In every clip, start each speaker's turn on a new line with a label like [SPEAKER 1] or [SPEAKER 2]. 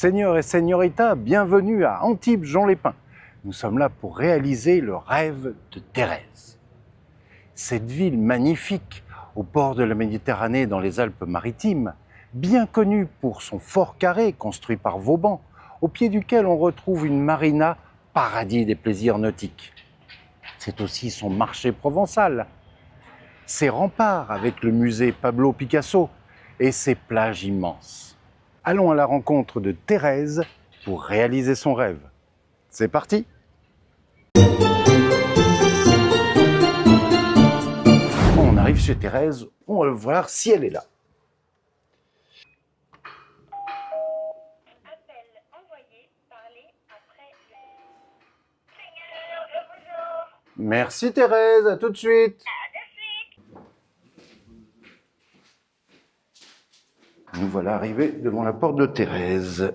[SPEAKER 1] Seigneur et señorita, bienvenue à Antibes-Juan-les-Pins. Nous sommes là pour réaliser le rêve de Thérèse. Cette ville magnifique, au bord de la Méditerranée dans les Alpes-Maritimes, bien connue pour son fort carré construit par Vauban, au pied duquel on retrouve une marina, paradis des plaisirs nautiques. C'est aussi son marché provençal, ses remparts avec le musée Pablo Picasso et ses plages immenses. Allons à la rencontre de Thérèse pour réaliser son rêve. C'est parti! On arrive chez Thérèse, on va voir si elle est là.
[SPEAKER 2] Appel envoyé, parlez après le...
[SPEAKER 1] Merci Thérèse, à tout de suite. Nous voilà arrivés devant la porte de Thérèse.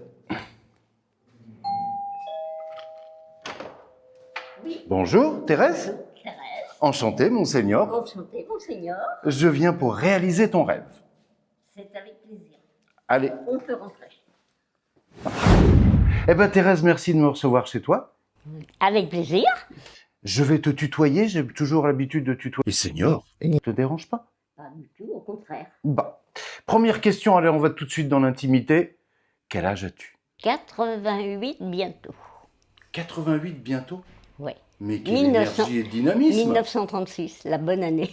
[SPEAKER 2] Oui.
[SPEAKER 1] Bonjour Thérèse.
[SPEAKER 2] Thérèse.
[SPEAKER 1] Enchanté monseigneur.
[SPEAKER 2] Enchanté, monseigneur.
[SPEAKER 1] Je viens pour réaliser ton rêve.
[SPEAKER 2] C'est avec plaisir.
[SPEAKER 1] Allez.
[SPEAKER 2] On peut rentrer.
[SPEAKER 1] Eh bien Thérèse, merci de me recevoir chez toi.
[SPEAKER 2] Avec plaisir.
[SPEAKER 1] Je vais te tutoyer, j'ai toujours l'habitude de tutoyer. Seigneur, ne te dérange pas?
[SPEAKER 2] Pas du tout, au contraire.
[SPEAKER 1] Bah. Première question, allez, on va tout de suite dans l'intimité. Quel âge as-tu?
[SPEAKER 2] 88 bientôt.
[SPEAKER 1] 88 bientôt?
[SPEAKER 2] Oui.
[SPEAKER 1] Mais quelle
[SPEAKER 2] 1900
[SPEAKER 1] énergie et dynamisme!
[SPEAKER 2] 1936, la bonne année.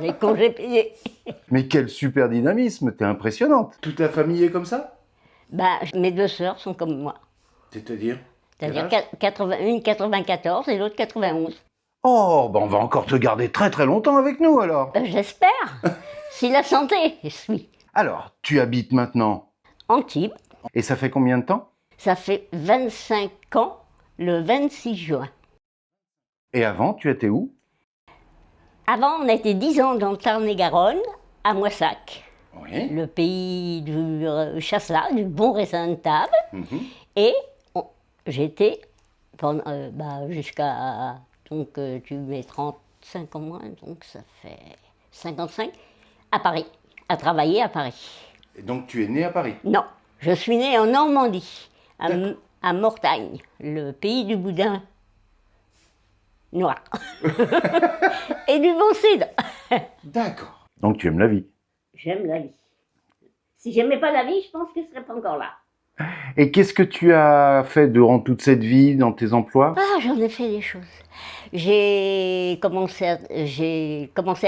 [SPEAKER 2] Les congés payés.
[SPEAKER 1] Mais quel super dynamisme, t'es impressionnante. Toute la famille est comme ça?
[SPEAKER 2] Bah, mes deux sœurs sont comme moi.
[SPEAKER 1] C'est-à-dire?
[SPEAKER 2] C'est-à-dire
[SPEAKER 1] Quel âge?
[SPEAKER 2] une 94 et l'autre 91.
[SPEAKER 1] Oh, ben on va encore te garder très très longtemps avec nous alors.
[SPEAKER 2] J'espère, si la santé suit.
[SPEAKER 1] Alors, tu habites maintenant,
[SPEAKER 2] Antibes,
[SPEAKER 1] et ça fait combien de temps?
[SPEAKER 2] ça fait 25 ans, le 26 juin.
[SPEAKER 1] Et avant, tu étais où?
[SPEAKER 2] Avant, on était 10 ans dans le Tarn-et-Garonne, à Moissac,
[SPEAKER 1] Oui.
[SPEAKER 2] le pays du chasselas, du bon raisin de table.
[SPEAKER 1] Mhm.
[SPEAKER 2] Et j'étais jusqu'à... Donc tu mets 35 ans moins, donc ça fait 55, à Paris, à travailler à Paris.
[SPEAKER 1] Et donc tu es né à Paris?
[SPEAKER 2] Non, je suis née en Normandie,
[SPEAKER 1] D'accord.
[SPEAKER 2] à Mortagne, le pays du boudin noir. Et du bon cidre.
[SPEAKER 1] D'accord. Donc tu aimes la vie.
[SPEAKER 2] J'aime la vie. Si j'aimais pas la vie, je pense que je ne serais pas encore là.
[SPEAKER 1] Et qu'est-ce que tu as fait durant toute cette vie dans tes emplois?
[SPEAKER 2] Ah, j'en ai fait des choses. J'ai commencé à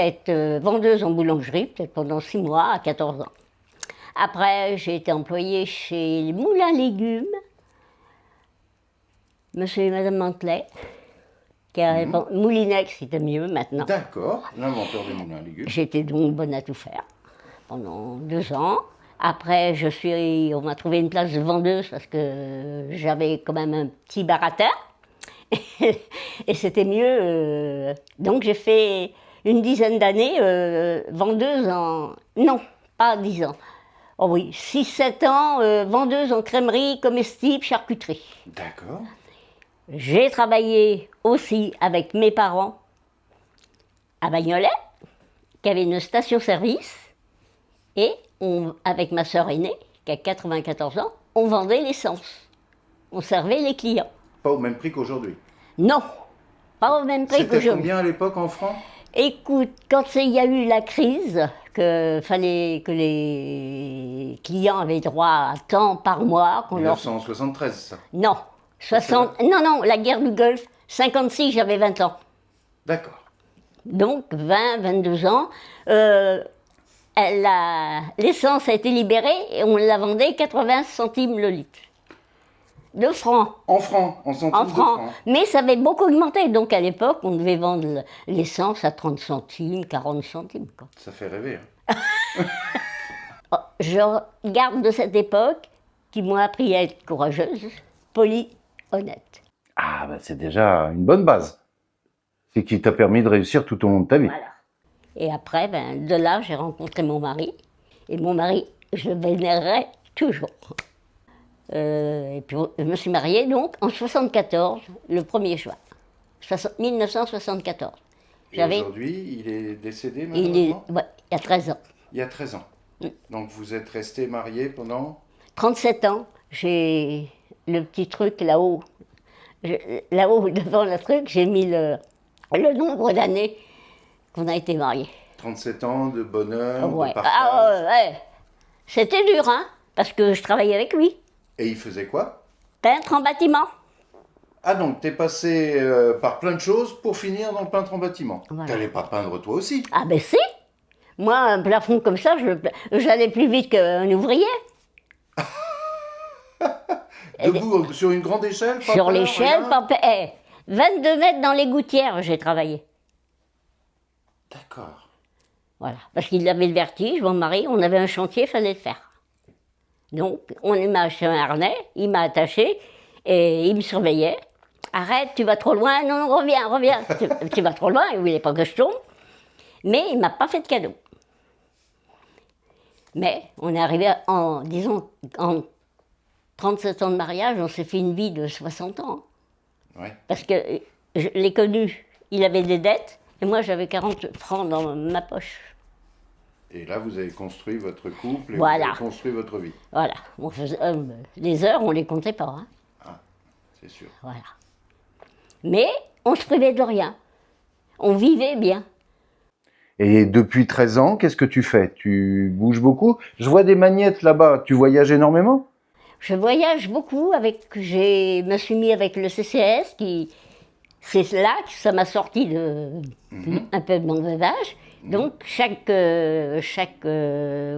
[SPEAKER 2] être vendeuse en boulangerie, peut-être pendant 6 mois, à 14 ans. Après, j'ai été employée chez Moulin Légumes, monsieur et madame Mantelet, Moulinex, c'était mieux maintenant.
[SPEAKER 1] D'accord, l'inventeur des moulins à légumes.
[SPEAKER 2] J'étais donc bonne à tout faire pendant 2 ans. Après, on m'a trouvé une place de vendeuse parce que j'avais quand même un petit bar à terre. Et c'était mieux. Donc j'ai fait une dizaine d'années vendeuse en... Non, pas 10 ans. Oh oui, 6-7 ans vendeuse en crèmerie, comestible, charcuterie.
[SPEAKER 1] D'accord.
[SPEAKER 2] J'ai travaillé aussi avec mes parents à Bagnolet, qui avait une station-service. Et avec ma sœur aînée, qui a 94 ans, on vendait l'essence. On servait les clients.
[SPEAKER 1] Pas au même prix qu'aujourd'hui.
[SPEAKER 2] Non, pas au même prix
[SPEAKER 1] C'était
[SPEAKER 2] qu'aujourd'hui.
[SPEAKER 1] combien à l'époque en francs?
[SPEAKER 2] Écoute, quand il y a eu la crise, que fallait que les clients avaient droit à tant par mois, qu'on leur...
[SPEAKER 1] 1973, ça.
[SPEAKER 2] Non, 60... Non, la guerre du Golfe, 56, j'avais 20 ans.
[SPEAKER 1] D'accord.
[SPEAKER 2] Donc, 20, 22 ans. L'essence a été libérée et on la vendait 80 centimes le litre. 2 francs.
[SPEAKER 1] En francs, en centimes
[SPEAKER 2] En
[SPEAKER 1] de
[SPEAKER 2] francs.
[SPEAKER 1] francs.
[SPEAKER 2] Mais ça avait beaucoup augmenté. Donc à l'époque, on devait vendre l'essence à 30 centimes, 40 centimes. Quoi.
[SPEAKER 1] Ça fait rêver.
[SPEAKER 2] Oh, je garde de cette époque qui m'ont appris à être courageuse, polie, honnête.
[SPEAKER 1] Ah, bah c'est déjà une bonne base. C'est qui t'a permis de réussir tout au long de ta vie.
[SPEAKER 2] Voilà. Et après, de là, j'ai rencontré mon mari. Et mon mari, je le vénérerai toujours. Et puis, je me suis mariée donc en 74, le 1er juin. 1974.
[SPEAKER 1] Et aujourd'hui, il est décédé malheureusement?
[SPEAKER 2] Il y a 13 ans.
[SPEAKER 1] Il y a 13 ans. Donc vous êtes restés mariés pendant?
[SPEAKER 2] 37 ans. j'ai le petit truc là-haut. Là-haut, devant le truc, j'ai mis le nombre d'années qu'on a été mariés.
[SPEAKER 1] 37 ans de bonheur,
[SPEAKER 2] Ouais.
[SPEAKER 1] de partage.
[SPEAKER 2] Ah ouais. C'était dur, hein, parce que je travaillais avec lui.
[SPEAKER 1] Et il faisait quoi?
[SPEAKER 2] Peintre en bâtiment.
[SPEAKER 1] Ah donc, t'es passé par plein de choses pour finir dans le peintre en bâtiment.
[SPEAKER 2] Voilà.
[SPEAKER 1] T'allais pas peindre toi aussi?
[SPEAKER 2] Ah ben si. Moi, un plafond comme ça, j'allais plus vite qu'un ouvrier.
[SPEAKER 1] Debout, sur une grande échelle? pas
[SPEAKER 2] Sur
[SPEAKER 1] peur,
[SPEAKER 2] l'échelle,
[SPEAKER 1] rien
[SPEAKER 2] 22 mètres dans les gouttières, j'ai travaillé.
[SPEAKER 1] D'accord.
[SPEAKER 2] Voilà. Parce qu'il avait le vertige, mon mari, on avait un chantier, il fallait le faire. Donc, il m'a acheté un harnais, il m'a attaché et il me surveillait. Arrête, tu vas trop loin, non, reviens. Tu vas trop loin, il voulait pas que je tombe. Mais il m'a pas fait de cadeau. Mais on est arrivé en 37 ans de mariage, on s'est fait une vie de 60 ans.
[SPEAKER 1] Ouais.
[SPEAKER 2] Parce que je l'ai connu, il avait des dettes, et moi j'avais 40 francs dans ma poche.
[SPEAKER 1] Et là, vous avez construit votre couple et
[SPEAKER 2] Voilà.
[SPEAKER 1] vous avez construit votre vie.
[SPEAKER 2] Voilà. On faisait, les heures, on les comptait pas. Hein.
[SPEAKER 1] Ah, c'est sûr.
[SPEAKER 2] Voilà. Mais on se privait de rien. On vivait bien.
[SPEAKER 1] Et depuis 13 ans, qu'est-ce que tu fais? Tu bouges beaucoup? Je vois des magnettes là-bas. Tu voyages énormément?
[SPEAKER 2] Je voyage beaucoup je me suis mis avec le CCS c'est là que ça m'a sorti un peu de mon veuvage. Donc chaque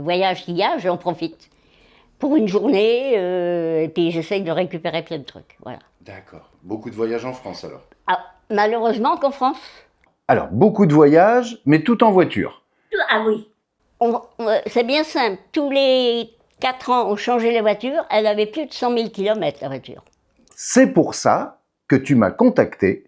[SPEAKER 2] voyage qu'il y a, j'en profite. Pour une journée, et puis j'essaye de récupérer plein de trucs. Voilà.
[SPEAKER 1] D'accord. Beaucoup de voyages en France alors?
[SPEAKER 2] Ah, malheureusement qu'en France.
[SPEAKER 1] Alors, beaucoup de voyages, mais tout en voiture.
[SPEAKER 2] Ah oui. C'est bien simple. Tous les 4 ans, on changeait les voitures. Elle avait plus de 100 000 km, la voiture.
[SPEAKER 1] C'est pour ça que tu m'as contacté,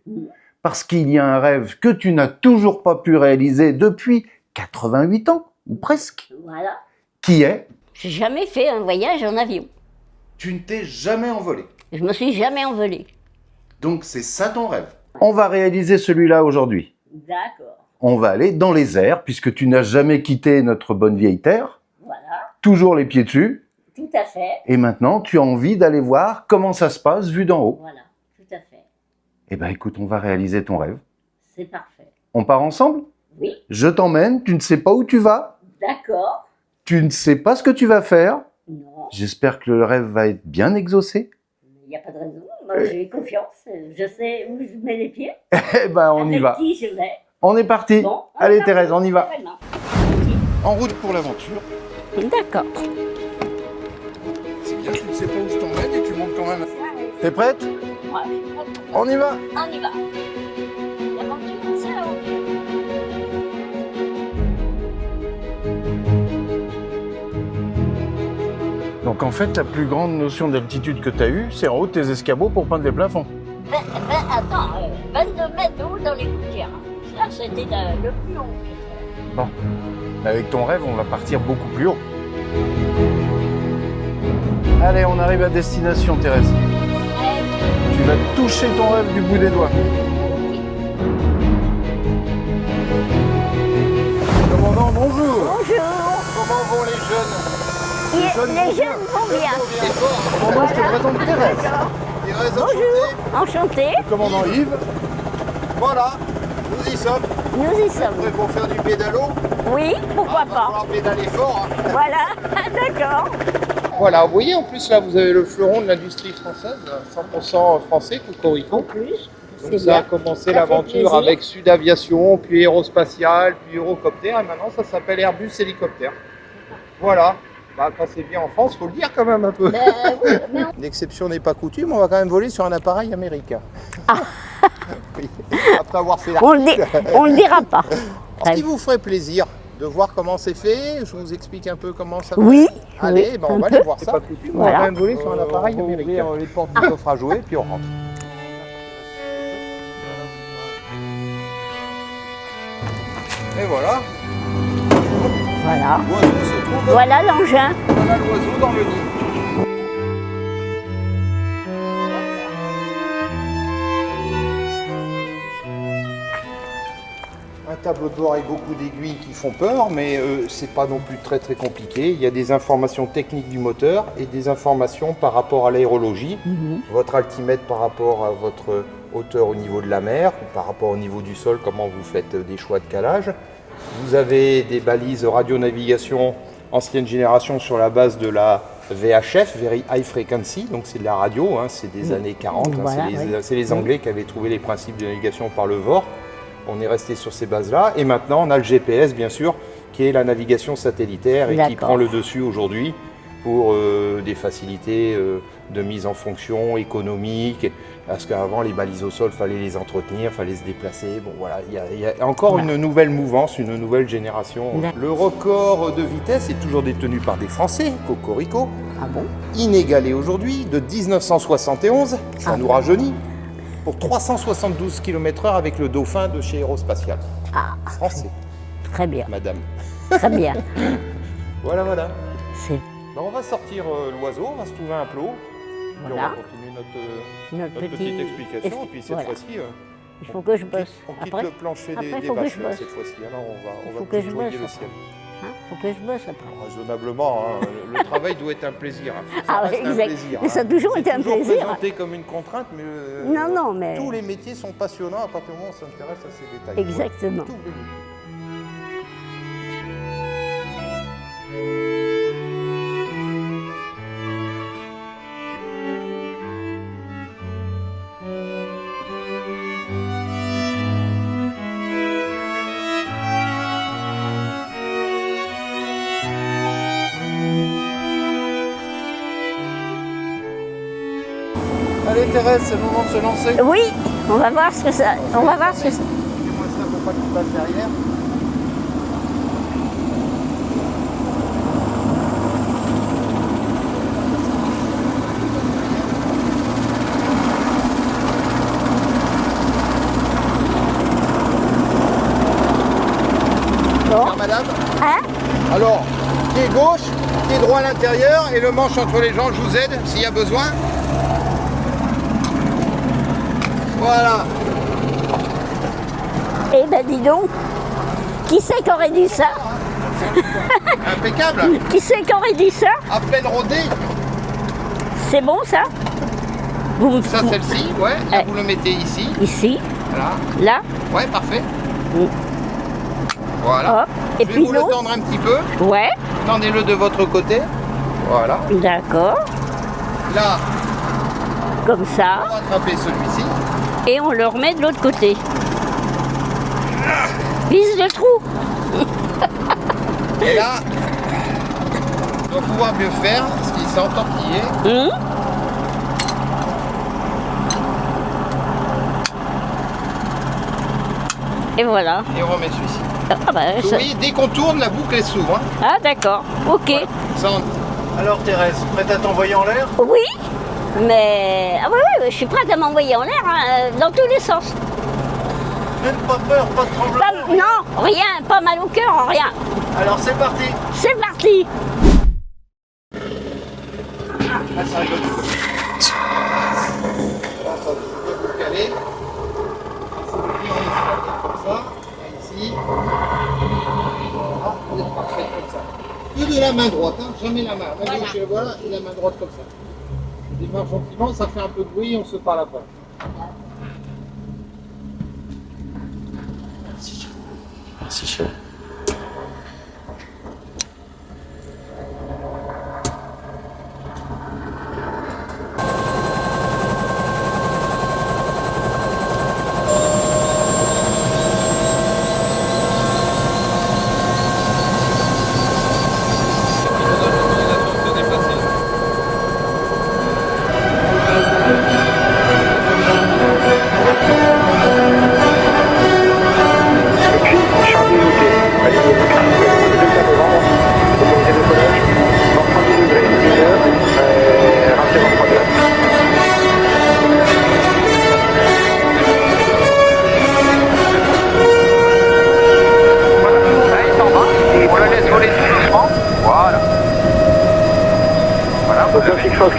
[SPEAKER 1] parce qu'il y a un rêve que tu n'as toujours pas pu réaliser depuis 88 ans, ou presque,
[SPEAKER 2] Voilà.
[SPEAKER 1] qui est,
[SPEAKER 2] J'ai jamais fait un voyage en avion.
[SPEAKER 1] tu ne t'es jamais envolé.
[SPEAKER 2] Je me suis jamais envolée.
[SPEAKER 1] Donc c'est ça ton rêve. On va réaliser celui-là aujourd'hui.
[SPEAKER 2] D'accord.
[SPEAKER 1] On va aller dans les airs, puisque tu n'as jamais quitté notre bonne vieille terre,
[SPEAKER 2] Voilà.
[SPEAKER 1] toujours les pieds dessus,
[SPEAKER 2] Tout à fait.
[SPEAKER 1] et maintenant tu as envie d'aller voir comment ça se passe vu d'en haut.
[SPEAKER 2] Voilà. Tout à fait.
[SPEAKER 1] Eh ben écoute, on va réaliser ton rêve.
[SPEAKER 2] C'est parfait.
[SPEAKER 1] On part ensemble?
[SPEAKER 2] Oui.
[SPEAKER 1] Je t'emmène, tu ne sais pas où tu vas,
[SPEAKER 2] D'accord.
[SPEAKER 1] tu ne sais pas ce que tu vas faire.
[SPEAKER 2] Non.
[SPEAKER 1] J'espère que le rêve va être bien exaucé.
[SPEAKER 2] Il n'y a pas de raison. Moi, j'ai confiance. Je sais où je mets les pieds.
[SPEAKER 1] Eh ben on y
[SPEAKER 2] Avec
[SPEAKER 1] va.
[SPEAKER 2] qui je vais.
[SPEAKER 1] On est parti.
[SPEAKER 2] Bon.
[SPEAKER 1] Allez Thérèse, on y va.
[SPEAKER 2] Vraiment.
[SPEAKER 1] En route pour l'aventure.
[SPEAKER 2] D'accord.
[SPEAKER 1] C'est bien, tu ne sais pas où je t'emmène et tu montes quand même. T'es prête?
[SPEAKER 2] Ouais.
[SPEAKER 1] On y va.
[SPEAKER 2] On y va. L'aventure, c'est l'aventure.
[SPEAKER 1] Donc en fait, la plus grande notion d'altitude que tu as eue, c'est en haut de tes escabeaux pour peindre les plafonds.
[SPEAKER 2] Attends, 22 mètres de haut dans les gouttières. Ça, c'était le plus haut.
[SPEAKER 1] Bon, avec ton rêve, on va partir beaucoup plus haut. Allez, on arrive à destination, Thérèse. Tu vas toucher ton rêve du bout des doigts. Commandant, bonjour.
[SPEAKER 2] Bonjour.
[SPEAKER 1] Comment vont les jeunes?
[SPEAKER 2] Les jeunes vont bien.
[SPEAKER 1] Commandant, je te présente Thérèse.
[SPEAKER 3] Thérèse,
[SPEAKER 2] Bonjour. Enchanté.
[SPEAKER 1] Le commandant Yves.
[SPEAKER 3] Voilà, nous y sommes.
[SPEAKER 2] Nous y sommes.
[SPEAKER 3] Prêts pour faire du pédalo?
[SPEAKER 2] Oui, pourquoi
[SPEAKER 3] Va
[SPEAKER 2] pas.
[SPEAKER 3] falloir pédaler fort. Hein.
[SPEAKER 2] Voilà. D'accord.
[SPEAKER 3] Voilà, vous voyez, en plus là, vous avez le fleuron de l'industrie française, 100% français, Cocorico.
[SPEAKER 2] En plus,
[SPEAKER 3] Donc
[SPEAKER 2] c'est
[SPEAKER 3] ça a
[SPEAKER 2] bien.
[SPEAKER 3] commencé
[SPEAKER 2] Ça fait
[SPEAKER 3] l'aventure
[SPEAKER 2] plaisir.
[SPEAKER 3] avec Sud Aviation, puis Aérospatial, puis Eurocopter, et maintenant ça s'appelle Airbus Hélicoptère. Voilà. Bah, quand c'est bien en France, faut le dire quand même un peu.
[SPEAKER 2] Ben, oui, mais
[SPEAKER 3] L'exception n'est pas coutume, on va quand même voler sur un appareil américain. Oui, après avoir fait
[SPEAKER 2] on
[SPEAKER 3] l'article.
[SPEAKER 2] on le dira pas.
[SPEAKER 3] Ce qui vous ferait plaisir de voir comment c'est fait, je vous explique un peu comment ça va.
[SPEAKER 2] Oui.
[SPEAKER 3] Allez,
[SPEAKER 2] oui,
[SPEAKER 3] ben, on
[SPEAKER 2] un
[SPEAKER 3] va
[SPEAKER 2] peu.
[SPEAKER 3] aller voir ça. Pas coutume, on va
[SPEAKER 2] Voilà.
[SPEAKER 3] quand même voler sur un appareil américain. On va ouvrir les portes du coffre à jouer, puis on rentre. Et voilà,
[SPEAKER 2] Voilà.
[SPEAKER 3] l'oiseau se trouve.
[SPEAKER 2] Voilà l'engin.
[SPEAKER 3] Voilà l'oiseau dans le nid. Un tableau de bord avec beaucoup d'aiguilles qui font peur, mais c'est pas non plus très compliqué. Il y a des informations techniques du moteur et des informations par rapport à l'aérologie. Votre altimètre par rapport à votre hauteur au niveau de la mer, ou par rapport au niveau du sol, comment vous faites des choix de calage. Vous avez des balises radio-navigation ancienne génération sur la base de la VHF, Very High Frequency, donc c'est de la radio, hein, c'est des années 40,
[SPEAKER 2] Voilà,
[SPEAKER 3] c'est les Anglais qui avaient trouvé les principes de navigation par le VOR. On est resté sur ces bases-là, et maintenant on a le GPS bien sûr, qui est la navigation satellitaire et qui prend le dessus aujourd'hui pour des facilités de mise en fonction économique, parce qu'avant les balises au sol, fallait les entretenir, fallait se déplacer. Bon voilà, il y a encore une nouvelle mouvance, une nouvelle génération. Le record de vitesse est toujours détenu par des Français, Cocorico.
[SPEAKER 2] Ah bon?
[SPEAKER 3] Inégalé aujourd'hui, de 1971, ça nous rajeunit, pour 372 km/h avec le Dauphin de chez Aérospatiale.
[SPEAKER 2] Ah,
[SPEAKER 3] Français,
[SPEAKER 2] très bien,
[SPEAKER 3] madame.
[SPEAKER 2] très bien.
[SPEAKER 3] Voilà.
[SPEAKER 2] C'est
[SPEAKER 3] Ben, on va sortir l'oiseau, on va se trouver un plot. Puis
[SPEAKER 2] Voilà.
[SPEAKER 3] on va continuer notre petite explication. Et puis cette fois-ci,
[SPEAKER 2] il faut que je bosse.
[SPEAKER 3] on quitte
[SPEAKER 2] Après,
[SPEAKER 3] le plancher des
[SPEAKER 2] faut que
[SPEAKER 3] vaches
[SPEAKER 2] je
[SPEAKER 3] là,
[SPEAKER 2] bosse.
[SPEAKER 3] cette fois-ci. Alors on
[SPEAKER 2] faut
[SPEAKER 3] va
[SPEAKER 2] que je
[SPEAKER 3] nettoyer
[SPEAKER 2] bosse
[SPEAKER 3] le
[SPEAKER 2] après.
[SPEAKER 3] ciel.
[SPEAKER 2] Faut que je bosse après.
[SPEAKER 3] Raisonnablement, hein, le travail doit être un plaisir. Ça
[SPEAKER 2] Ah ouais,
[SPEAKER 3] reste un
[SPEAKER 2] exact.
[SPEAKER 3] plaisir.
[SPEAKER 2] Mais ça a toujours
[SPEAKER 3] C'est
[SPEAKER 2] été un
[SPEAKER 3] toujours
[SPEAKER 2] plaisir.
[SPEAKER 3] présenté comme une contrainte, mais,
[SPEAKER 2] Non, mais-
[SPEAKER 3] tous les métiers sont passionnants à partir du moment où on s'intéresse à ces détails.
[SPEAKER 2] Exactement.
[SPEAKER 3] Tous les métiers. Allez Thérèse, c'est le moment de se lancer.
[SPEAKER 2] Oui, on va voir ce que ça. On va voir ce que ça.
[SPEAKER 3] Dis-moi ça pour pas qu'il passe derrière.
[SPEAKER 2] Bon.
[SPEAKER 3] Madame.
[SPEAKER 2] Hein?
[SPEAKER 3] Alors, pied gauche, pied droit à l'intérieur et le manche entre les jambes, je vous aide s'il y a besoin. Voilà.
[SPEAKER 2] Eh ben dis donc, qui c'est qui aurait dit ça?
[SPEAKER 3] Impeccable.
[SPEAKER 2] Qui c'est qui aurait dit ça?
[SPEAKER 3] À peine rodé.
[SPEAKER 2] C'est bon ça? Vous me
[SPEAKER 3] Ça, celle-ci, ouais. Là, vous le mettez ici.
[SPEAKER 2] ici,
[SPEAKER 3] Voilà.
[SPEAKER 2] là,
[SPEAKER 3] Ouais, parfait.
[SPEAKER 2] Oui.
[SPEAKER 3] Voilà.
[SPEAKER 2] hop, et
[SPEAKER 3] Je vais
[SPEAKER 2] puis
[SPEAKER 3] vous le
[SPEAKER 2] l'autre.
[SPEAKER 3] tendre un petit peu.
[SPEAKER 2] Ouais,
[SPEAKER 3] Tendez-le de votre côté. Voilà.
[SPEAKER 2] d'accord,
[SPEAKER 3] Là,
[SPEAKER 2] comme
[SPEAKER 3] on
[SPEAKER 2] ça,
[SPEAKER 3] va attraper celui-ci.
[SPEAKER 2] et on le remet de l'autre côté. Vise le trou.
[SPEAKER 3] Et là, on doit pouvoir mieux faire ce qui s'est entortillé.
[SPEAKER 2] Et voilà.
[SPEAKER 3] Et on remet celui-ci.
[SPEAKER 2] Ah, bah,
[SPEAKER 3] Vous
[SPEAKER 2] ça-
[SPEAKER 3] voyez, dès qu'on tourne, la boucle elle s'ouvre. Hein.
[SPEAKER 2] ah, d'accord, ok.
[SPEAKER 3] Ça, on-
[SPEAKER 1] Alors Thérèse, prête à t'envoyer en l'air?
[SPEAKER 2] Oui, mais ah, oui, je suis prête à m'envoyer en l'air hein, dans tous les sens.
[SPEAKER 1] Même pas peur, pas de tremblement.
[SPEAKER 2] Non, rien, pas mal au cœur, rien.
[SPEAKER 1] Alors c'est parti.
[SPEAKER 2] C'est parti.
[SPEAKER 3] Ah, ça rigole. Là, ça peut vous caler. Il faut le tenir en escalier comme ça. Et ici. Voilà, vous êtes parfait comme ça. Que de la main droite, hein, jamais la main. La gauche, voilà, et la main droite comme ça. Je démarre gentiment, ça fait un peu de bruit, on se parle après. Merci chaud.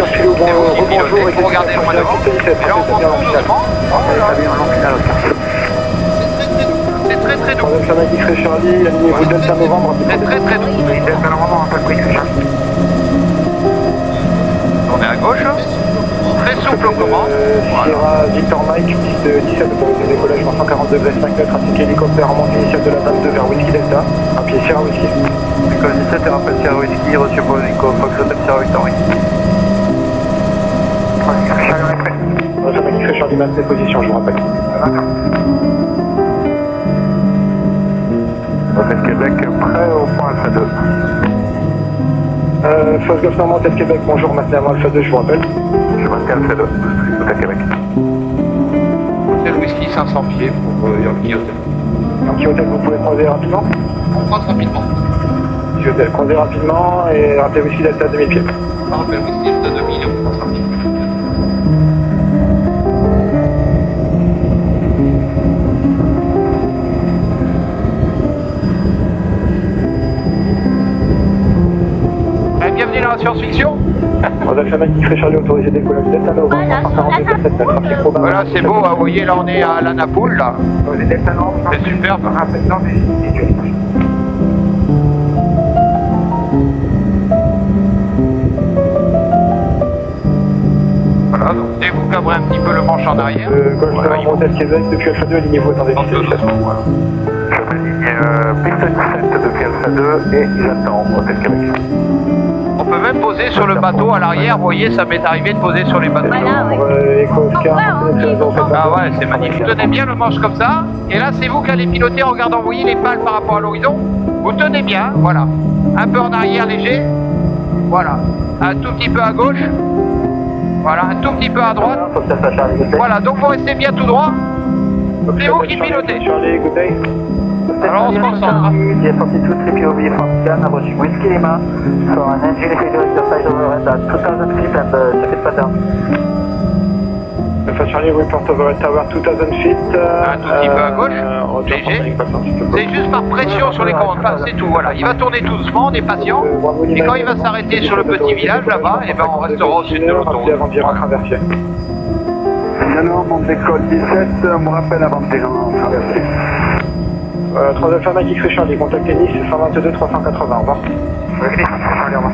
[SPEAKER 4] Vous regardez loin devant. Et là, on monte tout doucement. C'est très très doux.
[SPEAKER 5] Avec Fanatic X-Ray Charlie, alignez-vous Delta Novembre.
[SPEAKER 4] C'est très très doux.
[SPEAKER 5] Delta Novembre, un peu pris X-Ray Charlie.
[SPEAKER 4] On est à gauche. Très souple aux commandes. Voilà.
[SPEAKER 5] Sierra Victor Mike, piste 17, autorisé décollage 140 degrés 5 mètres, ainsi qu'hélicoptère en monte initiale de la 22 vers Whiskey Delta. Un pied Sierra Whiskey. École 17 et rappel Sierra Whiskey, reçu pour Nico Fox Hotel Sierra Victor Mike. X-Ray Charlie, maintenez position, je vous rappelle. Hôtel Québec, prêt au point Alpha 2. Fox Golf Normand, Hôtel Québec, bonjour, maintenez à moi Alpha 2, je vous rappelle. Je maintiens Alpha 2, Hôtel Québec.
[SPEAKER 4] Hôtel Whisky 500 pieds pour Yankee Hotel.
[SPEAKER 5] Yankee Hotel, vous pouvez croiser rapidement.
[SPEAKER 4] On croise rapidement.
[SPEAKER 5] Yankee Hotel, croisez rapidement et rappelez Whisky Delta 2000 pieds.
[SPEAKER 4] On rappelle Whisky de 2000 et on croise rapidement. Bienvenue dans la science-fiction.
[SPEAKER 5] Rodolphe Fanatic X-Ray Charlie, autorisé décollage Delta Novembre, 142 7 mètres, trafic probable.
[SPEAKER 4] Voilà, c'est beau, vous voyez, là on est à l'Anapoule, là. C'est superbe. Voilà, donc dès que vous cabrez un petit peu le manche en arrière.
[SPEAKER 5] Golf
[SPEAKER 4] Voilà,
[SPEAKER 5] Normand, Hôtel Québec, depuis Alpha 2, alignez-vous dans des
[SPEAKER 4] Entre deux,
[SPEAKER 5] vitesses.
[SPEAKER 4] voilà.
[SPEAKER 5] Je m'aligne piste 17 depuis Alpha 2 et j'attends Hôtel Québec.
[SPEAKER 4] On peut même poser sur le bateau à l'arrière, vous voyez, ça m'est arrivé de poser sur les bateaux.
[SPEAKER 2] Voilà, oui.
[SPEAKER 5] Echo Oscar,
[SPEAKER 4] Ah ouais, c'est magnifique. Vous tenez bien le manche comme ça, et là c'est vous qui allez piloter en regardant, vous voyez les pales par rapport à l'horizon. Vous tenez bien, voilà. Un peu en arrière léger, voilà. Un tout petit peu à gauche, voilà, un tout petit peu à droite. Voilà, donc vous restez bien tout droit. C'est vous qui pilotez.
[SPEAKER 5] Charlie, good day.
[SPEAKER 4] Alors on se concentre.
[SPEAKER 5] Yes, 42 3POV from Scan, approaching Whiskey Lima for an engine failure exercise overhead at 2000 feet and circuit pattern. Alpha Charlie, report overhead tower 2000 feet.
[SPEAKER 4] Un tout petit peu à gauche, léger. C'est juste par pression sur les commandes, enfin, c'est tout, voilà. Il va tourner tout doucement, on est patient. Et quand il va s'arrêter sur le petit village là-bas, et ben on restera au sud de l'autoroute. Voilà.
[SPEAKER 5] Piano, monte d'école 17, on me rappelle avant de traverser. 3 Alpha Mike X-Ray Charlie, contactez Nice, 122 380, au revoir. Charlie, au revoir.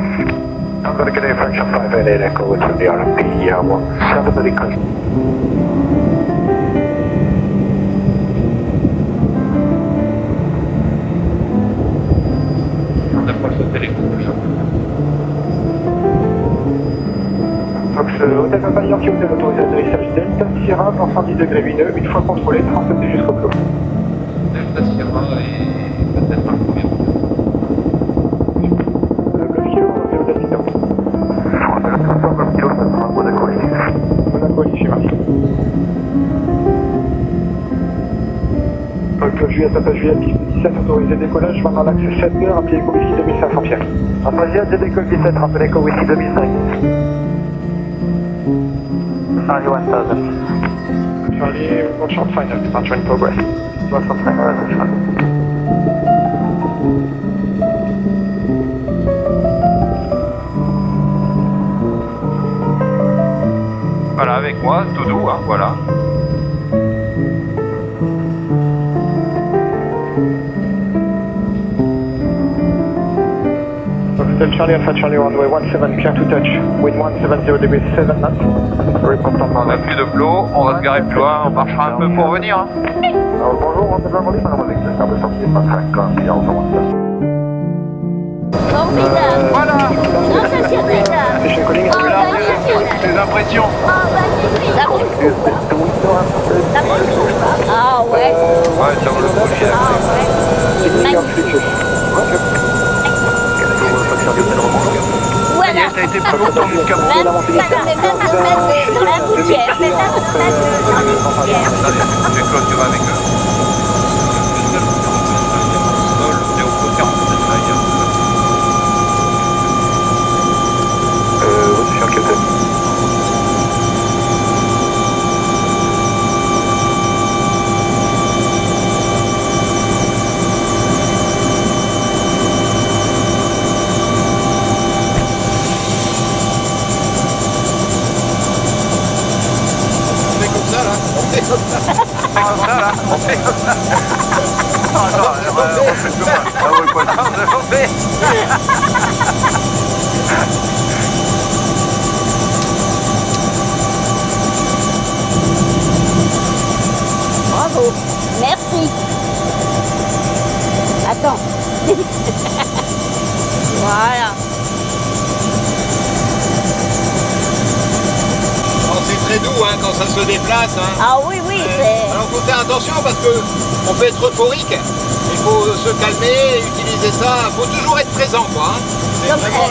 [SPEAKER 5] I'm going to get a French 588 Echo to the RMP, yeah, 7 Medical.
[SPEAKER 4] On approche le téléphone.
[SPEAKER 5] Fox, Hôtel Papa Yankee Hotel, autorisé atterrissage Delta Sierra, plan 110 degrés lumineux, une fois contrôlé, transmettre jusqu'au clos.
[SPEAKER 4] Delta Sierra et peut-être un premier.
[SPEAKER 5] Golf Kilo, Hôtel Victor. Golf Kilo, ça sera Monaco ici. Monaco ici, merci. Golf Juliette, Papa Juliette, piste 17, autorisé décollage, vendant l'axe 7 heures, appelez Eco Whisky 2500 pieds. Papa Juliette, décolle 17, rappelez Eco Whisky 2005. Charlie 1000. Charlie, one short final, departure in progress. 65, Charlie.
[SPEAKER 4] Voilà, avec moi, tout doux, hein, voilà.
[SPEAKER 5] Hotel Charlie, Alpha Charlie, runway 17, clear to touch, wind 170 degrees 7 knots. Report on
[SPEAKER 4] On n'a plus de flot, on va se garer plus loin, on marchera un peu pour venir. Hein.
[SPEAKER 5] Bonjour, on est vraiment libre, madame, avec le quart de sortie, 25, il y a encore
[SPEAKER 2] Formidable.
[SPEAKER 4] Voilà,
[SPEAKER 2] Sensationnel.
[SPEAKER 5] Station calling,
[SPEAKER 2] Oh, magnifique.
[SPEAKER 4] les impressions.
[SPEAKER 2] Oh, magnifique. Ça vaut le coup. Ah ouais.
[SPEAKER 4] Ouais, ça vaut le coup, j'ai
[SPEAKER 2] Ah ouais. Magnifique. Voilà.
[SPEAKER 4] T'as été plus longtemps jusqu'à vous.
[SPEAKER 2] Même pas de la gouttière.
[SPEAKER 4] Attendez, je vais clôturer avec eux. C'est au côté en fait,
[SPEAKER 5] je suis inquiété.
[SPEAKER 4] On fait comme ça là. On fait comme ça.
[SPEAKER 2] Bravo, merci. Attends. Voilà.
[SPEAKER 3] C'est très doux hein, quand ça se déplace. Hein.
[SPEAKER 2] Ah oui, oui, c'est...
[SPEAKER 3] Alors il faut faire attention parce qu'on peut être euphorique. Il faut se calmer, utiliser ça. Il faut toujours être présent, quoi. Hein. C'est vraiment...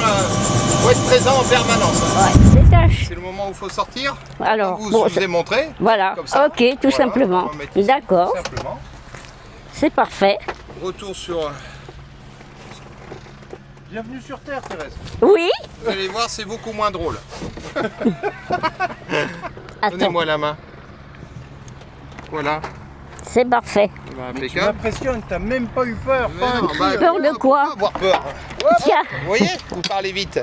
[SPEAKER 3] faut être présent en permanence.
[SPEAKER 2] Ouais,
[SPEAKER 3] c'est le moment où il faut sortir.
[SPEAKER 2] Alors,
[SPEAKER 3] vous,
[SPEAKER 2] bon,
[SPEAKER 3] je vous ai montré.
[SPEAKER 2] Voilà,
[SPEAKER 3] comme ça.
[SPEAKER 2] ok, tout
[SPEAKER 3] Voilà,
[SPEAKER 2] simplement.
[SPEAKER 3] on va mettre ici,
[SPEAKER 2] D'accord,
[SPEAKER 3] tout simplement.
[SPEAKER 2] c'est parfait.
[SPEAKER 3] Retour sur...
[SPEAKER 1] Bienvenue sur Terre, Thérèse.
[SPEAKER 2] Oui.
[SPEAKER 3] Vous allez voir, c'est beaucoup moins drôle.
[SPEAKER 2] Attends,
[SPEAKER 3] Donnez-moi la main. Voilà.
[SPEAKER 2] c'est parfait.
[SPEAKER 3] Bah,
[SPEAKER 1] Tu
[SPEAKER 3] impeccable.
[SPEAKER 1] m'impressionnes, t'as même pas eu peur.
[SPEAKER 3] Mais
[SPEAKER 1] pas un
[SPEAKER 3] non,
[SPEAKER 1] cri.
[SPEAKER 3] bah,
[SPEAKER 2] Peur de quoi?
[SPEAKER 3] Pourquoi avoir peur?
[SPEAKER 2] Tiens,
[SPEAKER 3] Vous voyez, vous parlez vite.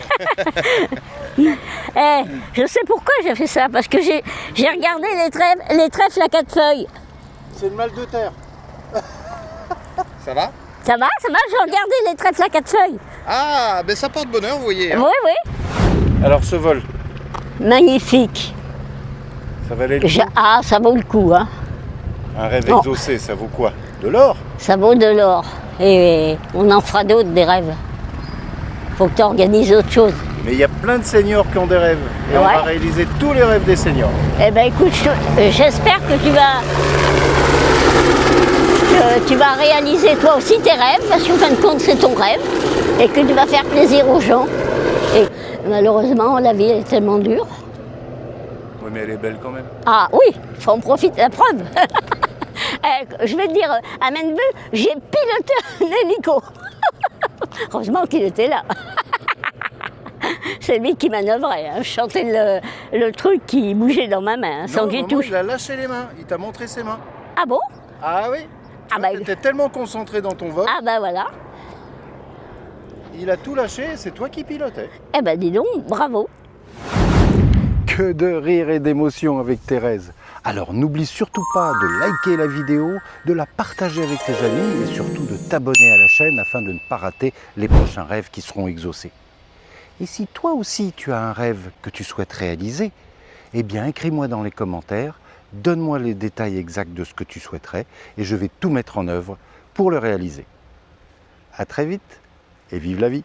[SPEAKER 2] je sais pourquoi j'ai fait ça, parce que j'ai regardé les trèfles à 4 feuilles.
[SPEAKER 1] C'est le mal de terre.
[SPEAKER 3] Ça va?
[SPEAKER 2] Ça va, j'ai regardé les trèfles à 4 feuilles.
[SPEAKER 3] Ah, ben ça porte bonheur, vous voyez. Hein.
[SPEAKER 2] Oui, oui.
[SPEAKER 1] Alors ce vol,
[SPEAKER 2] Magnifique.
[SPEAKER 1] ça valait le coup.
[SPEAKER 2] Ah, ça vaut le coup, hein.
[SPEAKER 1] Un rêve
[SPEAKER 2] Non.
[SPEAKER 1] exaucé, ça vaut quoi? De l'or?
[SPEAKER 2] Ça vaut de l'or. Et on en fera d'autres, des rêves. Faut que tu organises autre chose.
[SPEAKER 1] Mais il y a plein de seniors qui ont des rêves. Et on
[SPEAKER 2] Ouais.
[SPEAKER 1] va réaliser tous les rêves des seniors.
[SPEAKER 2] Eh ben écoute, j'espère que tu vas réaliser toi aussi tes rêves, parce qu'en fin de compte c'est ton rêve, et que tu vas faire plaisir aux gens. Et malheureusement la vie est tellement dure.
[SPEAKER 1] Oui, mais elle est belle quand même.
[SPEAKER 2] Ah oui, faut en profiter, la preuve. Je vais te dire, à Menville, j'ai piloté un hélico. Heureusement qu'il était là. C'est lui qui manœuvrait, hein. Je chantais le truc qui bougeait dans ma main, hein, sans du tout.
[SPEAKER 1] Il a lâché les mains, il t'a montré ses mains.
[SPEAKER 2] Ah bon?
[SPEAKER 1] Ah oui.
[SPEAKER 2] Ah bah,
[SPEAKER 1] Tu étais tellement concentré dans ton vol,
[SPEAKER 2] Ah ben voilà.
[SPEAKER 1] il a tout lâché, c'est toi qui pilotais.
[SPEAKER 2] Eh ben dis donc, bravo.
[SPEAKER 1] Que de rire et d'émotion avec Thérèse. Alors n'oublie surtout pas de liker la vidéo, de la partager avec tes amis et surtout de t'abonner à la chaîne afin de ne pas rater les prochains rêves qui seront exaucés. Et si toi aussi tu as un rêve que tu souhaites réaliser, eh bien écris-moi dans les commentaires, donne-moi les détails exacts de ce que tu souhaiterais et je vais tout mettre en œuvre pour le réaliser. À très vite et vive la vie!